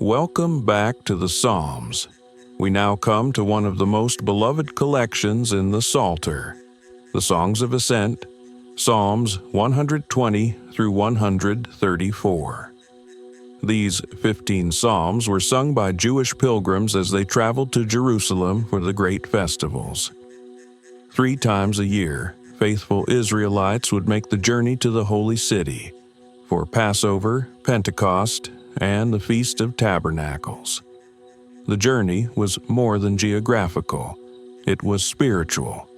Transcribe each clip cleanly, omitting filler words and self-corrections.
Welcome back to the Psalms. We now come to one of the most beloved collections in the Psalter, the Songs of Ascent, Psalms 120 through 134. These 15 psalms were sung by Jewish pilgrims as they traveled to Jerusalem for the great festivals. 3 times a year, faithful Israelites would make the journey to the Holy City for Passover, Pentecost, and the Feast of Tabernacles. The journey was more than geographical. It was spiritual.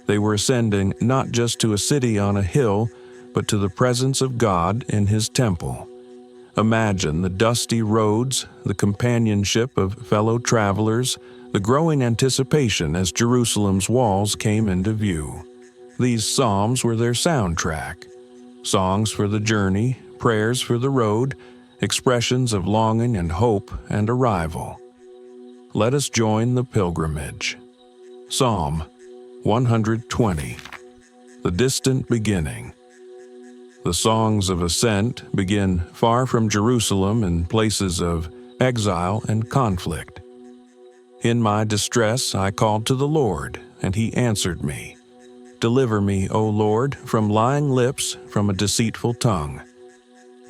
They were ascending not just to a city on a hill, but to the presence of God in His temple. Imagine the dusty roads, the companionship of fellow travelers, the growing anticipation as Jerusalem's walls came into view. These psalms were their soundtrack. Songs for the journey, prayers for the road, expressions of longing and hope and arrival. Let us join the pilgrimage. Psalm 120. The Distant Beginning. The Songs of Ascent begin far from Jerusalem in places of exile and conflict. In my distress I called to the Lord, and He answered me. Deliver me, O Lord, from lying lips, from a deceitful tongue.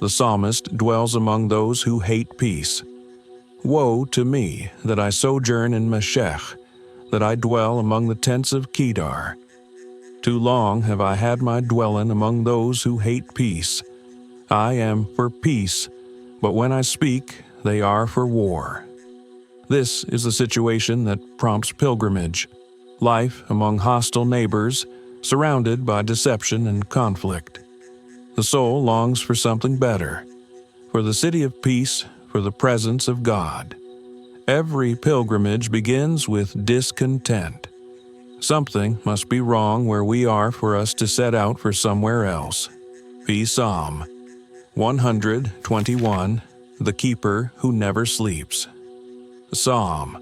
The psalmist dwells among those who hate peace. Woe to me that I sojourn in Meshech, that I dwell among the tents of Kedar. Too long have I had my dwelling among those who hate peace. I am for peace, but when I speak, they are for war. This is the situation that prompts pilgrimage, life among hostile neighbors, surrounded by deception and conflict. The soul longs for something better, for the city of peace, for the presence of God. Every pilgrimage begins with discontent. Something must be wrong where we are for us to set out for somewhere else. Be Psalm 121, The Keeper Who Never Sleeps. Psalm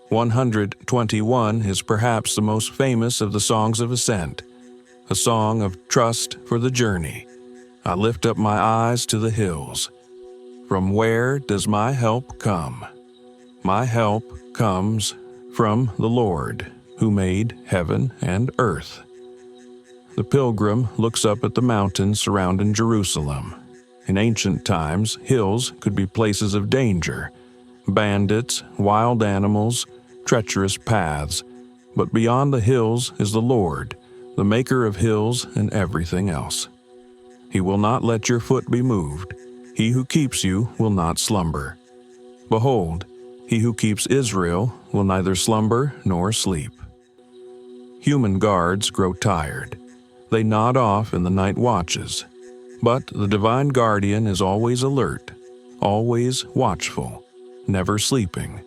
121 is perhaps the most famous of the Songs of Ascent, a song of trust for the journey. I lift up my eyes to the hills. From where does my help come? My help comes from the Lord, who made heaven and earth. The pilgrim looks up at the mountains surrounding Jerusalem. In ancient times, hills could be places of danger, bandits, wild animals, treacherous paths. But beyond the hills is the Lord, the maker of hills and everything else. He will not let your foot be moved. He who keeps you will not slumber. Behold, He who keeps Israel will neither slumber nor sleep. Human guards grow tired. They nod off in the night watches. But the divine guardian is always alert, always watchful, never sleeping.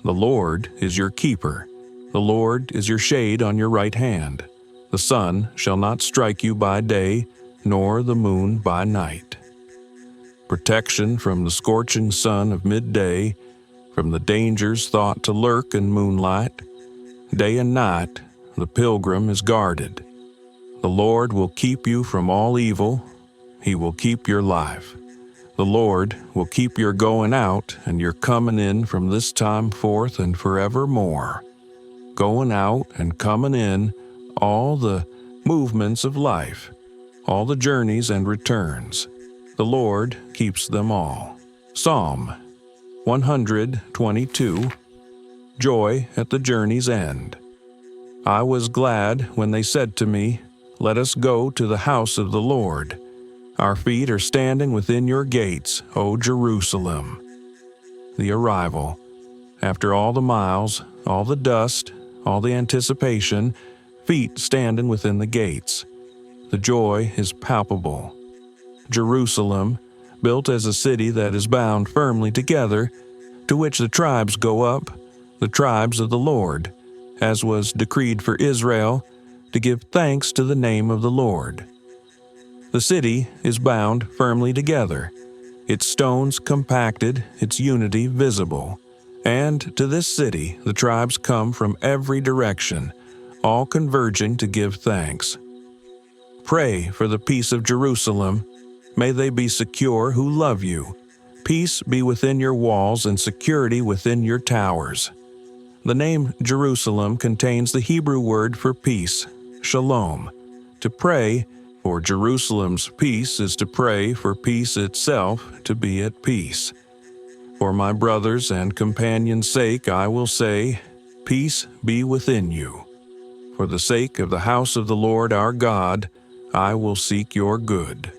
The Lord is your keeper. The Lord is your shade on your right hand. The sun shall not strike you by day, nor the moon by night. Protection from the scorching sun of midday, from the dangers thought to lurk in moonlight. Day and night, the pilgrim is guarded. The Lord will keep you from all evil. He will keep your life. The Lord will keep your going out and your coming in from this time forth and forevermore. Going out and coming in, all the movements of life, all the journeys and returns. The Lord keeps them all. Psalm 122. Joy at the journey's end. I was glad when they said to me, Let us go to the house of the Lord. Our feet are standing within your gates, O Jerusalem. The arrival. After all the miles, all the dust, all the anticipation, feet standing within the gates. The joy is palpable. Jerusalem, built as a city that is bound firmly together, to which the tribes go up, the tribes of the Lord, as was decreed for Israel, to give thanks to the name of the Lord. The city is bound firmly together, its stones compacted, its unity visible. And to this city the tribes come from every direction, all converging to give thanks. Pray for the peace of Jerusalem. May they be secure who love you. Peace be within your walls and security within your towers. The name Jerusalem contains the Hebrew word for peace, shalom. To pray for Jerusalem's peace is to pray for peace itself to be at peace. For my brothers' and companions' sake I will say, peace be within you. For the sake of the house of the Lord our God, I will seek your good.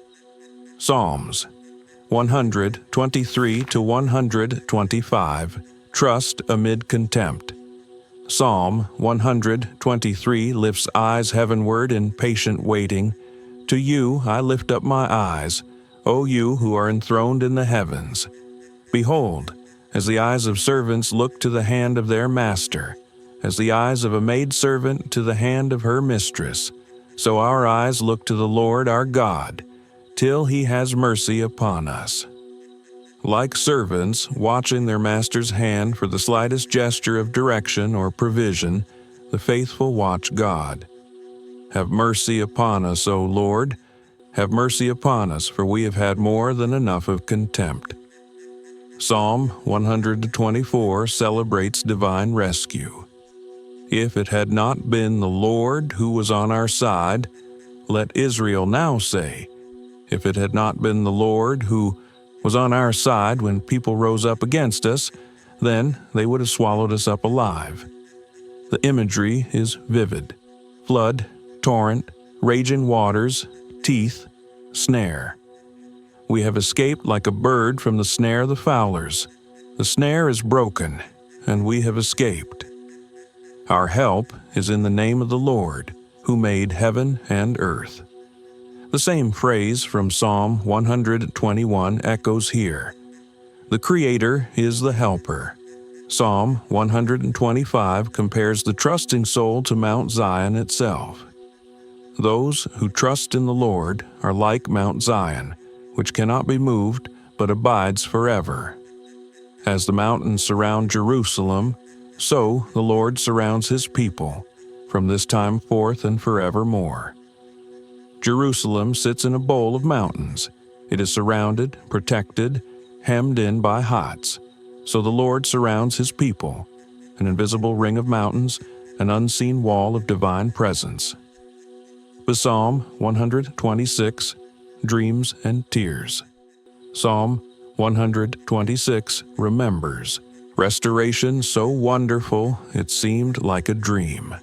Psalms 123 to 125. Trust amid contempt. Psalm 123 lifts eyes heavenward in patient waiting. To you I lift up my eyes, O you who are enthroned in the heavens. Behold, as the eyes of servants look to the hand of their master, as the eyes of a maidservant to the hand of her mistress, so our eyes look to the Lord our God, till he has mercy upon us. Like servants watching their master's hand for the slightest gesture of direction or provision, the faithful watch God. Have mercy upon us, O Lord. Have mercy upon us, for we have had more than enough of contempt. Psalm 124 celebrates divine rescue. If it had not been the Lord who was on our side, let Israel now say, if it had not been the Lord who was on our side when people rose up against us, then they would have swallowed us up alive. The imagery is vivid. Flood, torrent, raging waters, teeth, snare. We have escaped like a bird from the snare of the fowlers. The snare is broken, and we have escaped. Our help is in the name of the Lord, who made heaven and earth. The same phrase from Psalm 121 echoes here. The Creator is the helper. Psalm 125 compares the trusting soul to Mount Zion itself. Those who trust in the Lord are like Mount Zion, which cannot be moved but abides forever. As the mountains surround Jerusalem, so the Lord surrounds his people, from this time forth and forevermore. Jerusalem sits in a bowl of mountains. It is surrounded, protected, hemmed in by heights. So the Lord surrounds his people, an invisible ring of mountains, an unseen wall of divine presence. Psalm 126, Dreams and Tears. Psalm 126 remembers. Restoration so wonderful it seemed like a dream.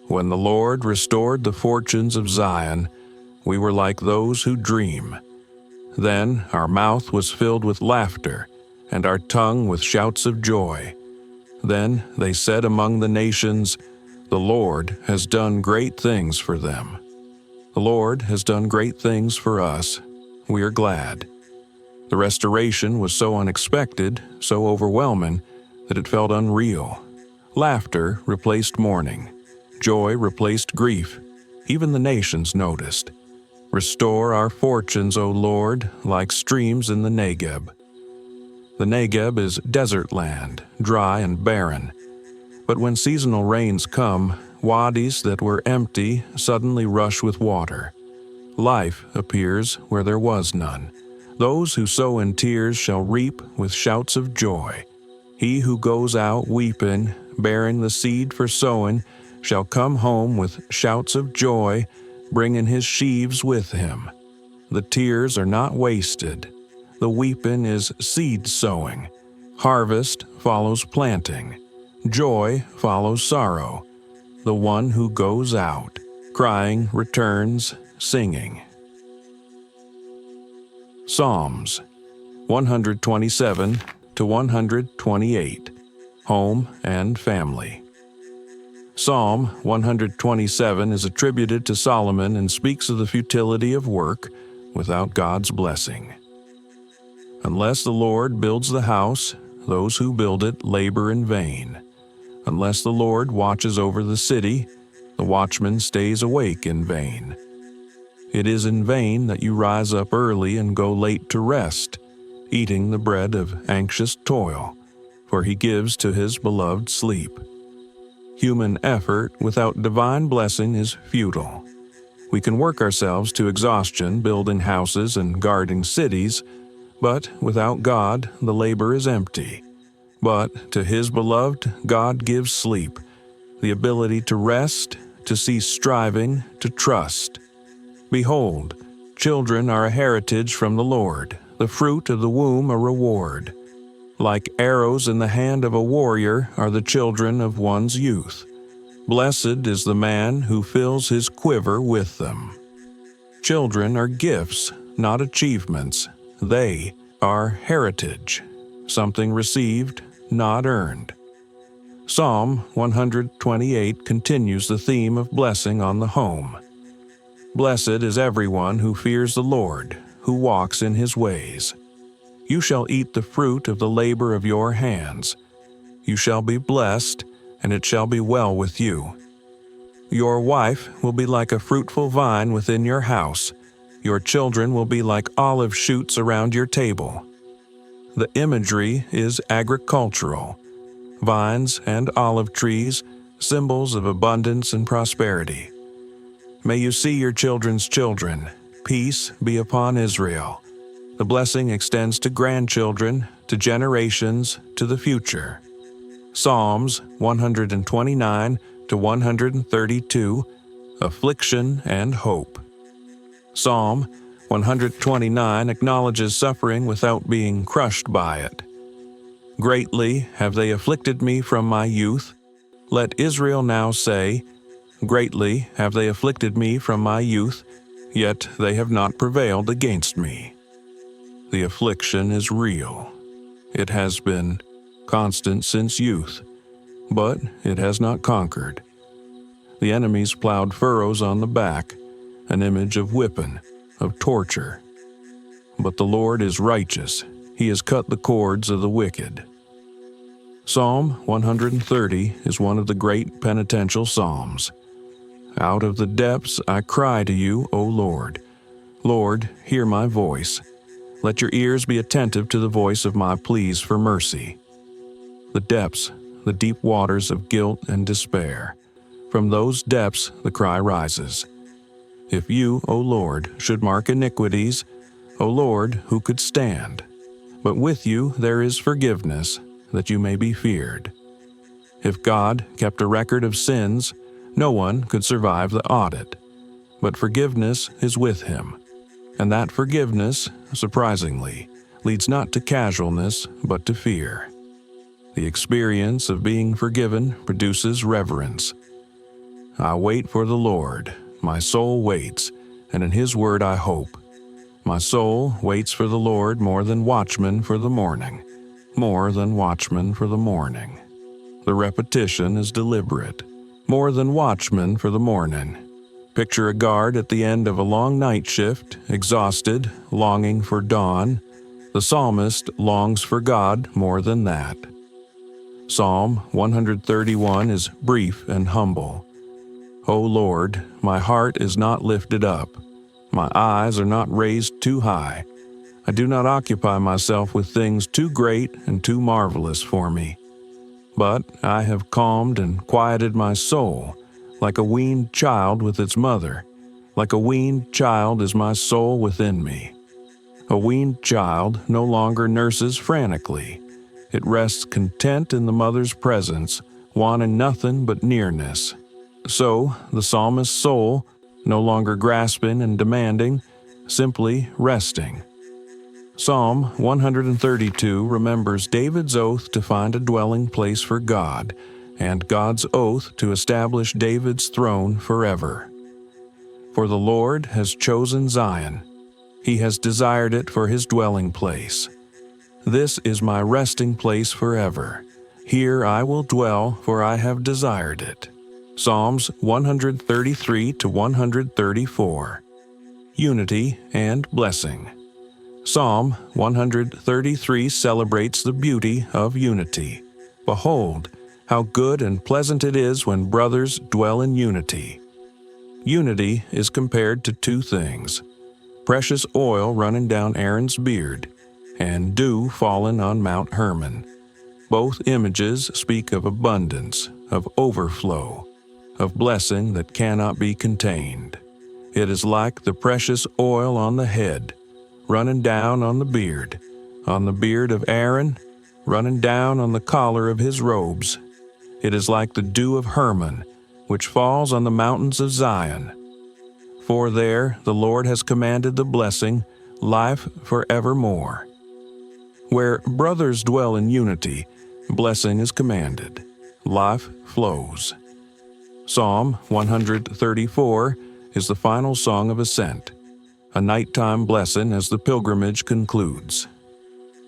When the Lord restored the fortunes of Zion, we were like those who dream. Then our mouth was filled with laughter, and our tongue with shouts of joy. Then they said among the nations, the Lord has done great things for them. The Lord has done great things for us. We are glad. The restoration was so unexpected, so overwhelming, that it felt unreal. Laughter replaced mourning. Joy replaced grief. Even the nations noticed. Restore our fortunes, O Lord, like streams in the Negeb. The Negeb is desert land, dry and barren. But when seasonal rains come, wadis that were empty suddenly rush with water. Life appears where there was none. Those who sow in tears shall reap with shouts of joy. He who goes out weeping, bearing the seed for sowing, shall come home with shouts of joy, bringing his sheaves with him. The tears are not wasted. The weeping is seed sowing. Harvest follows planting. Joy follows sorrow. The one who goes out, crying returns, singing. Psalms 127 to 128. Home and Family. Psalm 127 is attributed to Solomon and speaks of the futility of work without God's blessing. Unless the Lord builds the house, those who build it labor in vain. Unless the Lord watches over the city, the watchman stays awake in vain. It is in vain that you rise up early and go late to rest, eating the bread of anxious toil, for he gives to his beloved sleep. Human effort without divine blessing is futile. We can work ourselves to exhaustion building houses and guarding cities, But without God, the labor is empty. But to his beloved, God gives sleep, the ability to rest, to cease striving, to trust. Behold, children are a heritage from the Lord, the fruit of the womb a reward. Like arrows in the hand of a warrior are the children of one's youth. Blessed is the man who fills his quiver with them. Children are gifts, not achievements. They are heritage, something received, not earned. Psalm 128 continues the theme of blessing on the home. Blessed is everyone who fears the Lord, who walks in his ways. You shall eat the fruit of the labor of your hands. You shall be blessed, and it shall be well with you. Your wife will be like a fruitful vine within your house. Your children will be like olive shoots around your table. The imagery is agricultural. Vines and olive trees, symbols of abundance and prosperity. May you see your children's children. Peace be upon Israel. The blessing extends to grandchildren, to generations, to the future. Psalms 129 to 132, Affliction and Hope. Psalm 129 acknowledges suffering without being crushed by it. Greatly have they afflicted me from my youth. Let Israel now say, Greatly have they afflicted me from my youth, yet they have not prevailed against me. The affliction is real. It has been constant since youth, but it has not conquered. The enemies plowed furrows on the back, an image of whipping, of torture. But the Lord is righteous. He has cut the cords of the wicked. Psalm 130 is one of the great penitential psalms. Out of the depths I cry to you, O Lord. Lord, hear my voice. Let your ears be attentive to the voice of my pleas for mercy. The depths, the deep waters of guilt and despair. From those depths the cry rises. If you, O Lord, should mark iniquities, O Lord, who could stand? But with you there is forgiveness, that you may be feared. If God kept a record of sins, no one could survive the audit. But forgiveness is with him. And that forgiveness, surprisingly, leads not to casualness, but to fear. The experience of being forgiven produces reverence. I wait for the Lord. My soul waits, and in his word I hope. My soul waits for the Lord more than watchmen for the morning, more than watchmen for the morning. The repetition is deliberate. More than watchmen for the morning. Picture a guard at the end of a long night shift, exhausted, longing for dawn. The psalmist longs for God more than that. Psalm 131 is brief and humble. O Lord, my heart is not lifted up. My eyes are not raised too high. I do not occupy myself with things too great and too marvelous for me. But I have calmed and quieted my soul, like a weaned child with its mother. Like a weaned child is my soul within me. A weaned child no longer nurses frantically. It rests content in the mother's presence, wanting nothing but nearness. So the psalmist's soul, no longer grasping and demanding, simply resting. Psalm 132 remembers David's oath to find a dwelling place for God, and God's oath to establish David's throne forever. For the Lord has chosen Zion. He has desired it for his dwelling place. This is my resting place forever. Here I will dwell, for I have desired it. Psalms 133 to 134. Unity and blessing. Psalm 133 celebrates the beauty of unity. Behold, how good and pleasant it is when brothers dwell in unity. Unity is compared to two things: precious oil running down Aaron's beard, and dew fallen on Mount Hermon. Both images speak of abundance, of overflow, of blessing that cannot be contained. It is like the precious oil on the head, running down on the beard, on the beard of Aaron, running down on the collar of his robes. It is like the dew of Hermon, which falls on the mountains of Zion. For there the Lord has commanded the blessing, life forevermore. Where brothers dwell in unity, blessing is commanded, life flows. Psalm 134 is the final song of ascent, a nighttime blessing as the pilgrimage concludes.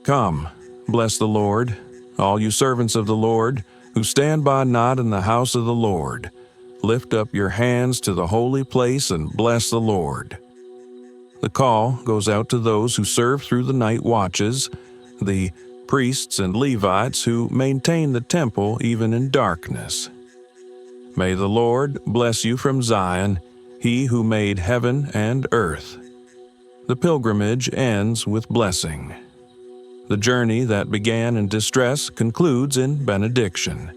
Come, bless the Lord, all you servants of the Lord, who stand by night in the house of the Lord. Lift up your hands to the holy place and bless the Lord. The call goes out to those who serve through the night watches, the priests and Levites who maintain the temple even in darkness. May the Lord bless you from Zion, he who made heaven and earth. The pilgrimage ends with blessing. The journey that began in distress concludes in benediction.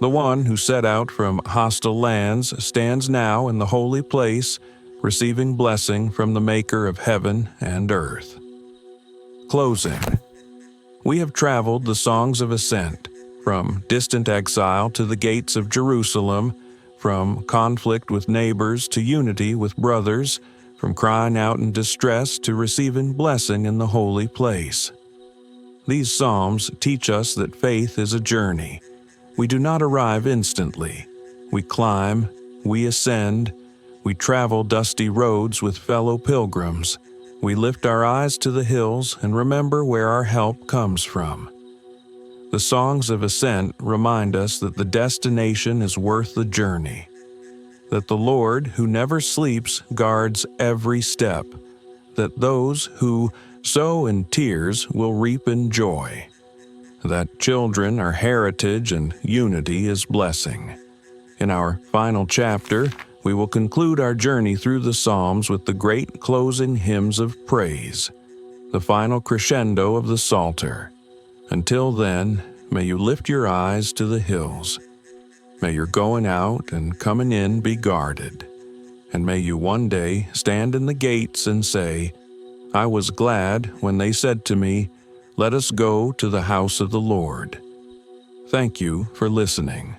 The one who set out from hostile lands stands now in the holy place, receiving blessing from the Maker of heaven and earth. Closing. We have traveled the Songs of Ascent, from distant exile to the gates of Jerusalem, from conflict with neighbors to unity with brothers, from crying out in distress to receiving blessing in the holy place. These psalms teach us that faith is a journey. We do not arrive instantly. We climb, we ascend, we travel dusty roads with fellow pilgrims. We lift our eyes to the hills and remember where our help comes from. The Songs of Ascent remind us that the destination is worth the journey, that the Lord, who never sleeps, guards every step, that those who sow in tears will reap in joy, that children are heritage and unity is blessing. In our final chapter, we will conclude our journey through the Psalms with the great closing hymns of praise, the final crescendo of the Psalter. Until then, may you lift your eyes to the hills. May your going out and coming in be guarded. And may you one day stand in the gates and say, I was glad when they said to me, let us go to the house of the Lord. Thank you for listening.